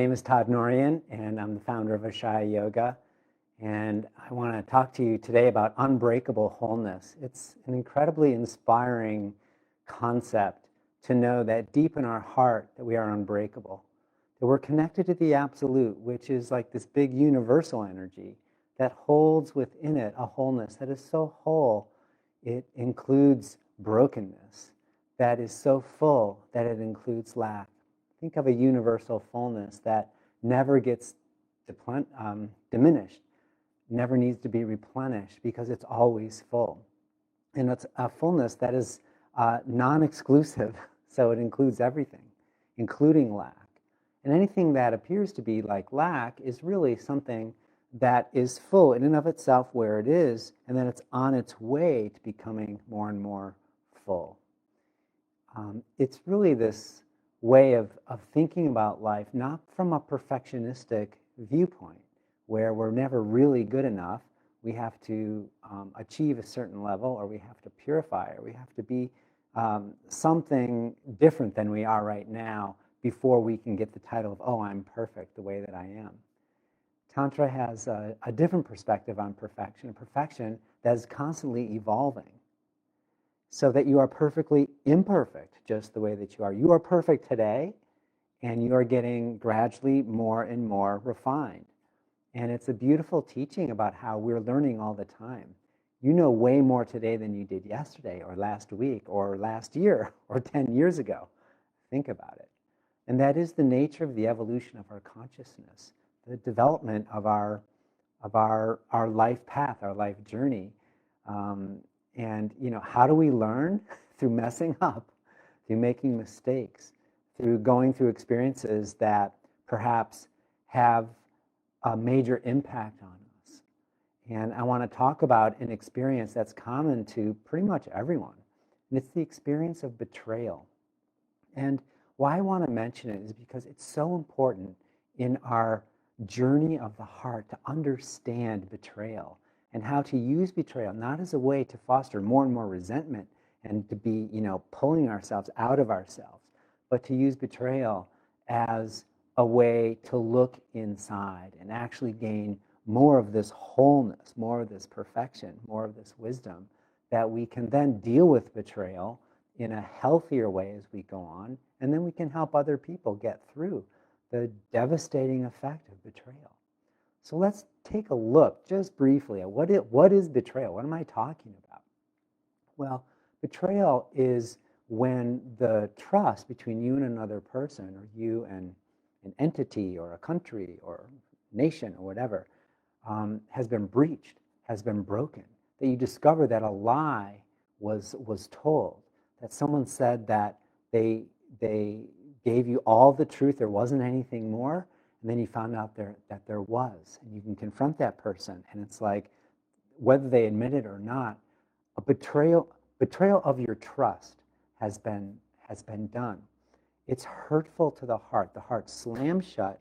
name is Todd Norian, and I'm the founder of Ashaya Yoga. And I want to talk to you today about Unbreakable Wholeness. It's an incredibly inspiring concept to know that deep in our heart that we are unbreakable, that we're connected to the absolute, which is like this big universal energy that holds within it a wholeness that is so whole, it includes brokenness, that is so full that it includes lack. Think of a universal fullness that never gets diminished, never needs to be replenished because it's always full. And it's a fullness that is non-exclusive, so it includes everything, including lack. And anything that appears to be like lack is really something that is full in and of itself where it is, and then it's on its way to becoming more and more full. It's really this way of thinking about life, not from a perfectionistic viewpoint, where we're never really good enough. We have to achieve a certain level, or we have to purify, or we have to be something different than we are right now before we can get the title of, oh, I'm perfect the way that I am. Tantra has a different perspective on perfection, a perfection that is constantly evolving, so that you are perfectly imperfect just the way that you are. You are perfect today, and you are getting gradually more and more refined. And it's a beautiful teaching about how we're learning all the time. You know way more today than you did yesterday, or last week, or last year, or 10 years ago. Think about it. And that is the nature of the evolution of our consciousness, the development of our life path, our life journey. And how do we learn? Through messing up, through making mistakes, through going through experiences that perhaps have a major impact on us. And I want to talk about an experience that's common to pretty much everyone. And it's the experience of betrayal. And why I want to mention it is because it's so important in our journey of the heart to understand betrayal, and how to use betrayal not as a way to foster more and more resentment and to be, pulling ourselves out of ourselves, but to use betrayal as a way to look inside and actually gain more of this wholeness, more of this perfection, more of this wisdom, that we can then deal with betrayal in a healthier way as we go on, and then we can help other people get through the devastating effect of betrayal. So let's take a look just briefly at what is betrayal? What am I talking about? Well, betrayal is when the trust between you and another person, or you and an entity, or a country, or nation, or whatever, has been breached, has been broken. That you discover that a lie was told, that someone said that they gave you all the truth, there wasn't anything more. And then you found out that there was, and you can confront that person, and it's like, whether they admit it or not, a betrayal of your trust has been done. It's hurtful to the heart slams shut,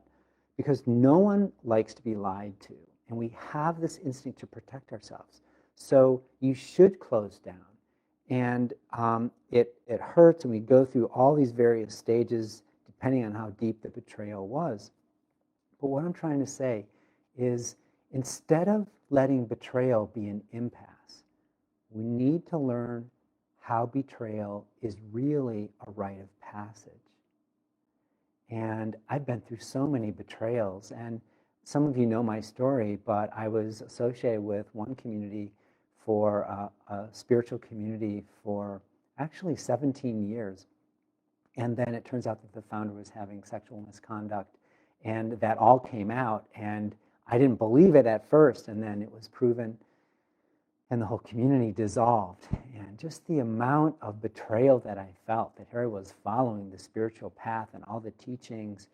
because no one likes to be lied to, and we have this instinct to protect ourselves. So you should close down, and it hurts, and we go through all these various stages depending on how deep the betrayal was. But what I'm trying to say is, instead of letting betrayal be an impasse, we need to learn how betrayal is really a rite of passage. And I've been through so many betrayals, and some of you know my story, but I was associated with one community for a spiritual community for actually 17 years. And then it turns out that the founder was having sexual misconduct, and that all came out, and I didn't believe it at first, and then it was proven, and the whole community dissolved. And just the amount of betrayal that I felt, that here I was following the spiritual path and all the teachings,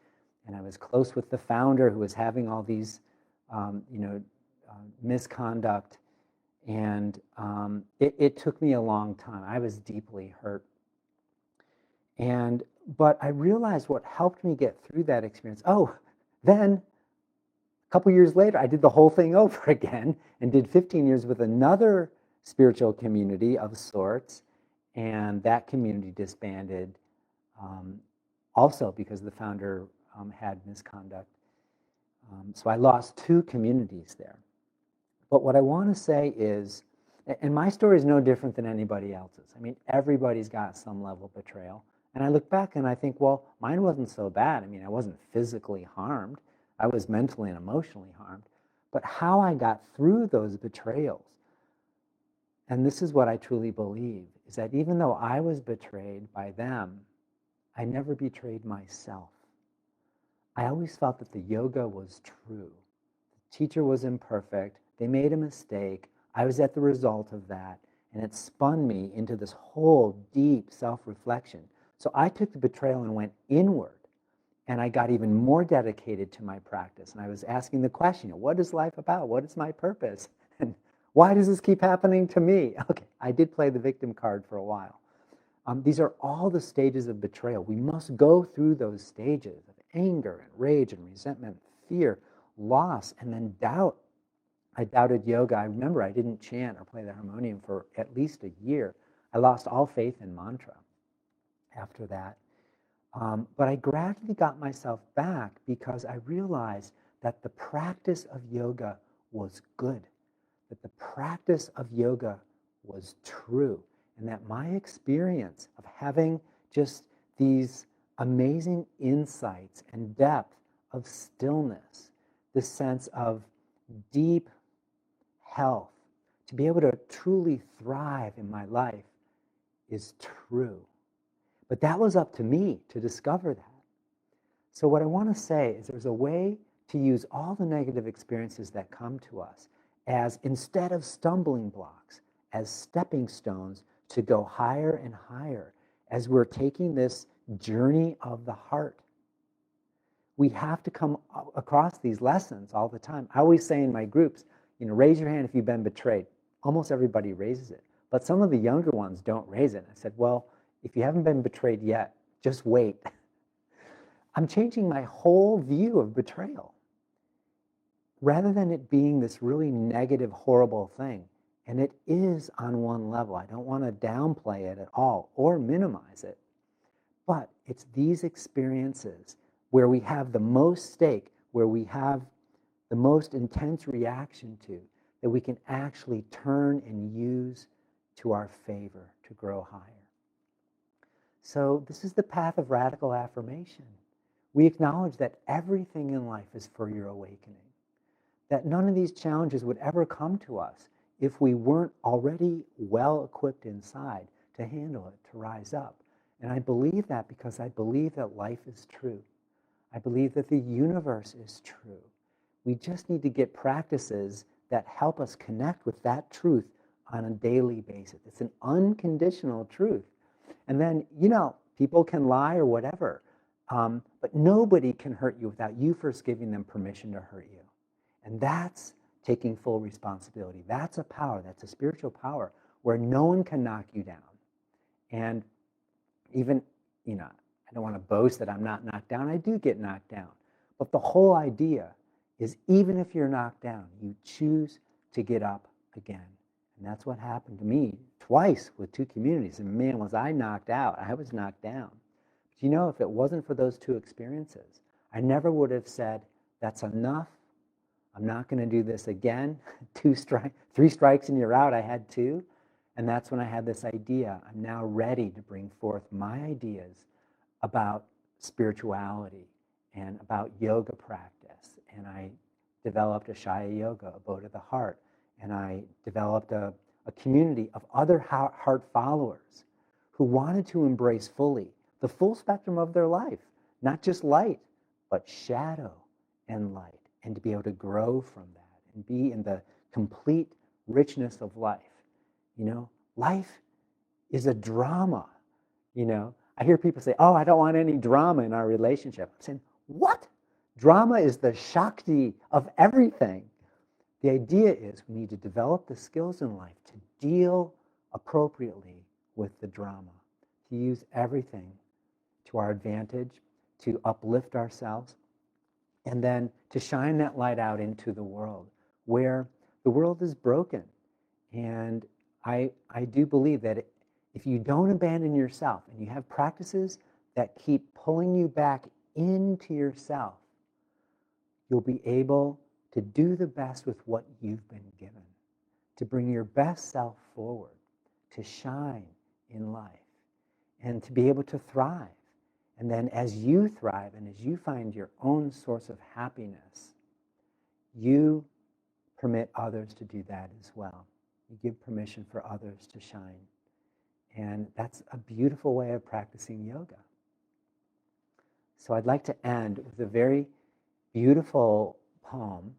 and I was close with the founder who was having all these, misconduct, and it took me a long time. I was deeply hurt. But I realized what helped me get through that experience. Then a couple years later, I did the whole thing over again and did 15 years with another spiritual community of sorts, and that community disbanded also because the founder had misconduct. So I lost 2 communities there. But what I want to say is, and my story is no different than anybody else's. I mean, everybody's got some level of betrayal. And I look back and I think, well, mine wasn't so bad. I mean, I wasn't physically harmed. I was mentally and emotionally harmed. But how I got through those betrayals, and this is what I truly believe, is that even though I was betrayed by them, I never betrayed myself. I always felt that the yoga was true. The teacher was imperfect. They made a mistake. I was at the result of that. And it spun me into this whole deep self-reflection. So I took the betrayal and went inward. And I got even more dedicated to my practice. And I was asking the question, what is life about? What is my purpose? And why does this keep happening to me? Okay, I did play the victim card for a while. These are all the stages of betrayal. We must go through those stages of anger and rage and resentment, fear, loss, and then doubt. I doubted yoga. I remember I didn't chant or play the harmonium for at least a year. I lost all faith in mantra after that. But I gradually got myself back because I realized that the practice of yoga was good, that the practice of yoga was true, and that my experience of having just these amazing insights and depth of stillness, this sense of deep health, to be able to truly thrive in my life is true. But that was up to me to discover that. So what I want to say is there's a way to use all the negative experiences that come to us as, instead of stumbling blocks, as stepping stones to go higher and higher as we're taking this journey of the heart. We have to come across these lessons all the time. I always say in my groups, raise your hand if you've been betrayed. Almost everybody raises it. But some of the younger ones don't raise it. I said, well, if you haven't been betrayed yet, just wait. I'm changing my whole view of betrayal. Rather than it being this really negative, horrible thing, and it is on one level. I don't want to downplay it at all or minimize it. But it's these experiences where we have the most stake, where we have the most intense reaction to, that we can actually turn and use to our favor to grow higher. So this is the path of radical affirmation. We acknowledge that everything in life is for your awakening, that none of these challenges would ever come to us if we weren't already well equipped inside to handle it, to rise up. And I believe that because I believe that life is true. I believe that the universe is true. We just need to get practices that help us connect with that truth on a daily basis. It's an unconditional truth. And then, people can lie or whatever, but nobody can hurt you without you first giving them permission to hurt you. And that's taking full responsibility. That's a power, that's a spiritual power where no one can knock you down. And even, I don't want to boast that I'm not knocked down. I do get knocked down. But the whole idea is even if you're knocked down, you choose to get up again. And that's what happened to me twice with 2 communities. And man, was I knocked out. I was knocked down. But if it wasn't for those 2 experiences, I never would have said, that's enough. I'm not going to do this again. 3 strikes and you're out. I had 2. And that's when I had this idea. I'm now ready to bring forth my ideas about spirituality and about yoga practice. And I developed a Shaya Yoga, Abode of the Heart. And I developed a community of other heart followers who wanted to embrace fully the full spectrum of their life, not just light, but shadow and light, and to be able to grow from that and be in the complete richness of life. Life is a drama. I hear people say, oh, I don't want any drama in our relationship. I'm saying, what? Drama is the Shakti of everything. The idea is we need to develop the skills in life to deal appropriately with the drama, to use everything to our advantage, to uplift ourselves, and then to shine that light out into the world where the world is broken. And I do believe that if you don't abandon yourself and you have practices that keep pulling you back into yourself, you'll be able to do the best with what you've been given, to bring your best self forward, to shine in life, and to be able to thrive. And then as you thrive and as you find your own source of happiness, you permit others to do that as well. You give permission for others to shine. And that's a beautiful way of practicing yoga. So I'd like to end with a very beautiful poem.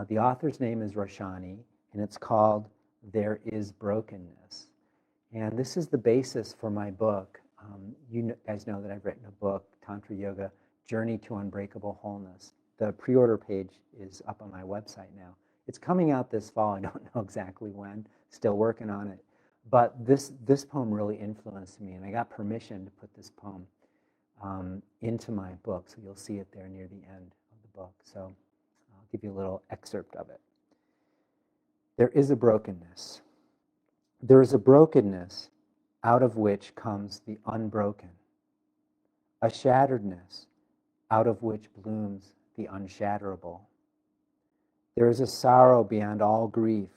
The author's name is Roshani, and it's called There Is Brokenness. And this is the basis for my book. You guys know that I've written a book, Tantra Yoga, Journey to Unbreakable Wholeness. The pre-order page is up on my website now. It's coming out this fall. I don't know exactly when. Still working on it. But this poem really influenced me, and I got permission to put this poem into my book. So you'll see it there near the end of the book. So I'll give you a little excerpt of it. There is a brokenness. There is a brokenness out of which comes the unbroken, a shatteredness out of which blooms the unshatterable. There is a sorrow beyond all grief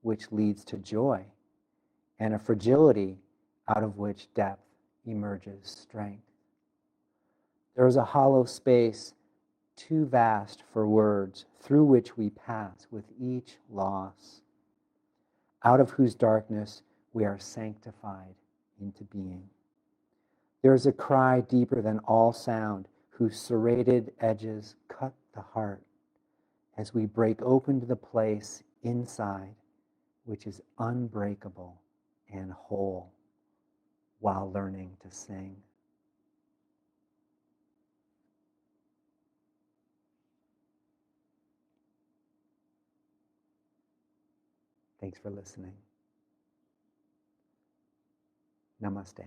which leads to joy, and a fragility out of which depth emerges strength. There is a hollow space too vast for words through which we pass with each loss, out of whose darkness we are sanctified into being. There is a cry deeper than all sound, whose serrated edges cut the heart as we break open to the place inside which is unbreakable and whole while learning to sing. Thanks for listening. Namaste.